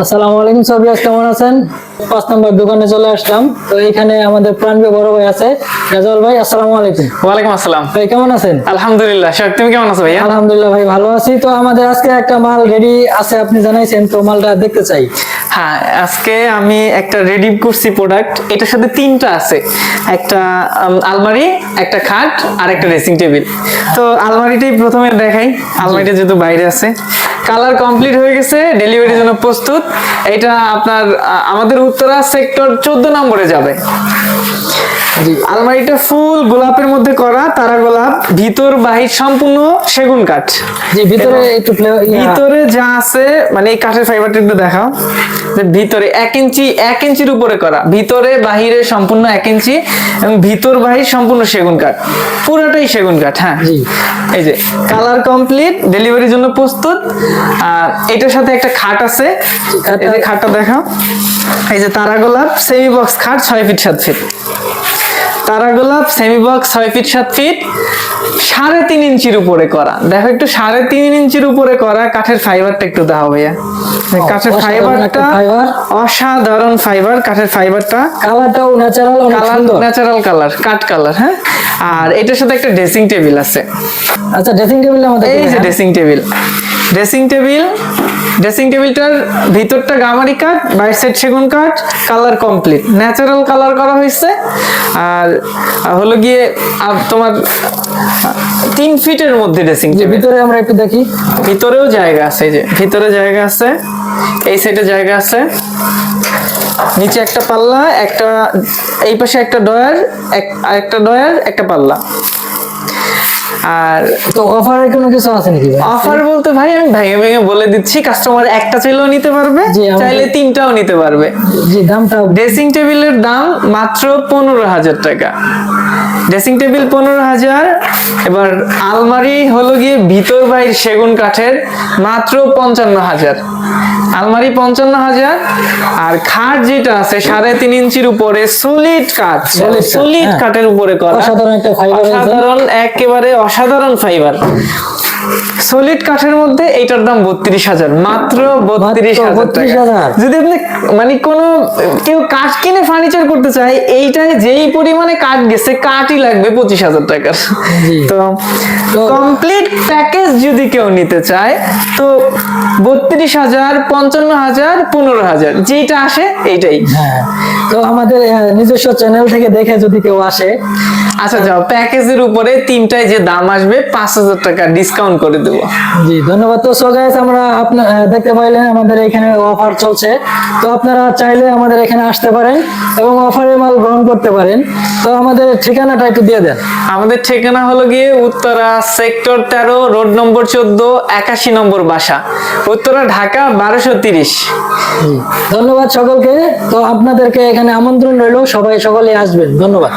আসসালামু আলাইকুম সাবিয়াস, কেমন আছেন? 5 নম্বর দোকানে চলে আসলাম। তো এখানে আমাদের প্রাণপ্রিয় বড় ভাই আছে, রাজাউল ভাই। আসসালামু আলাইকুম। ওয়ালাইকুম আসসালাম ভাই কেমন আছেন? আলহামদুলিল্লাহ। শাক, তুমি কেমন আছো ভাইয়া? আলহামদুলিল্লাহ ভাই, ভালো আছি। তো আমাদের আজকে একটা মাল রেডি আছে, আপনি জানাইছেন, তো মালটা দেখতে চাই। হ্যাঁ, আজকে আমি একটা রেডি করছি প্রোডাক্ট। এটার সাথে তিনটা আছে, একটা আলমারি, একটা খাট আর একটা ড্রেসিং টেবিল। তো আলমারিটাই প্রথমে দেখাই। আলমারিটা যেহেতু বাইরে আছে, কালার কমপ্লিট হয়ে গেছে, ডেলিভারির জন্য প্রস্তুত। এটা আপনার আমাদের উত্তরা সেক্টর 14 নম্বরে যাবে। আলমারিটা ফুল গোলাপের মধ্যে করা, তারা গোলাপ, ভিতর বাহির সম্পূর্ণ সেগুন কাঠ। জি, ভিতরে একটু ভিতরে যা আছে, মানে এই কাঠের ফাইবারটা একটু দেখাও। যে ভিতরে 1 ইঞ্চির উপরে করা, ভিতরে বাহিরে সম্পূর্ণ 1 ইঞ্চি, এবং ভিতর বাহির সম্পূর্ণ সেগুন কাঠ, পুরোটাই সেগুন কাঠ। হ্যাঁ, এই যে কালার কমপ্লিট, ডেলিভারির জন্য প্রস্তুত। আর এটার সাথে একটা খাট আছে, এই যে খাটটা দেখাও। এই যে তারা গোলাপ সেমি বক্স খাট, 6 ফিট 7 ফিট। তারা গোলাপ সেমি বক্স 6 ফিট 7 ফিট, 3.5 ইঞ্চির উপরে করা। দেখো একটু 3.5 ইঞ্চির উপরে করা কাঠের ফাইবারটা একটু দাও ভাইয়া। কাঠের ফাইবারটা অসাধারণ ফাইবার, কাঠের ফাইবারটা। কালারটাও ন্যাচারাল, অনেক সুন্দর ন্যাচারাল কালার, কাঠ কালার। হ্যাঁ, আর এটার সাথে একটা ড্রেসিং টেবিল আছে। আচ্ছা, ড্রেসিং টেবিল আমাদের এই যে ড্রেসিং টেবিল, ড্রেসিং টেবিলটার ভিতরটা গামারি কাঠ, বাইর সাইড সেগুন কাঠ, কালার কমপ্লিট, ন্যাচারাল কালার করা হয়েছে। আর হলো গিয়ে তোমার 3 ফিটের মধ্যে ড্রেসিং টেবিল। ভিতরে আমরা একটু দেখি, ভিতরেও জায়গা আছে, এই যে ভিতরে জায়গা আছে, এই সাইডে জায়গা আছে, নিচে একটা পাল্লা, একটা এই পাশে একটা ডয়ার, একটা ডয়ার, একটা পাল্লা। আর তো অফারে কোনো কিছু আছে নাকি? অফার বলতে ভাই আমি ভেঙে ভেঙে বলে দিচ্ছি, কাস্টমার একটা চাইলেও নিতে পারবে, চাইলে 3টাও নিতে পারবে। জি, দামটা? ড্রেসিং টেবিলের দাম মাত্র 15,000 টাকা। Dressing table 15,000। এবার আলমারি হলো গিয়ে ভিতর বাইর সেগুন কাঠের, মাত্র 55,000। আলমারি 55,000। আর খাট যেটা আছে 3.5 ইঞ্চির উপরে সলিড কাঠ, সলিড কাঠের উপরে করা, অসাধারণ একটা ফাইবার, অসাধারণ, একেবারে অসাধারণ ফাইবার। সলিড কাঠের মধ্যে এইটার দাম 32,000, মাত্র 32,000 টাকা। যদি আপনি মানে কোনো কেউ কাঠ কিনে ফার্নিচার করতে চায়, এইটাই যেই পরিমাণে কাঠ গেছে, কাঠই লাগবে 25,000 টাকার। তো কমপ্লিট প্যাকেজ যদি কেউ নিতে চায়, তো 32,000, 55,000, 15,000, যেটা আসে এইটাই। হ্যাঁ, তো আমাদের নিজস্ব চ্যানেল থেকে দেখে যদি কেউ আসে, আচ্ছা যাও, প্যাকেজের উপরে 3টায় যে দাম আসবে 5,000 টাকা ডিসকাউন্ট করে দেবো। জি, ধন্যবাদ। তো সো গাইস, আমরা দেখতে পাইলেন আমাদের এখানে অফার চলছে। তো আপনারা চাইলে আমাদের এখানে আসতে পারেন এবং অফারের মাল গ্রহণ করতে পারেন। তো আমাদের ঠিকানাটা একটু দিয়ে দেন। আমাদের ঠিকানা হলো গিয়ে উত্তরা সেক্টর 13, রোড নম্বর 14, 81 নম্বর বাসা, উত্তরা, ঢাকা 1230। ধন্যবাদ সকলকে। তো আপনাদেরকে এখানে আমন্ত্রণ রইল, সকলেই আসবেন। ধন্যবাদ।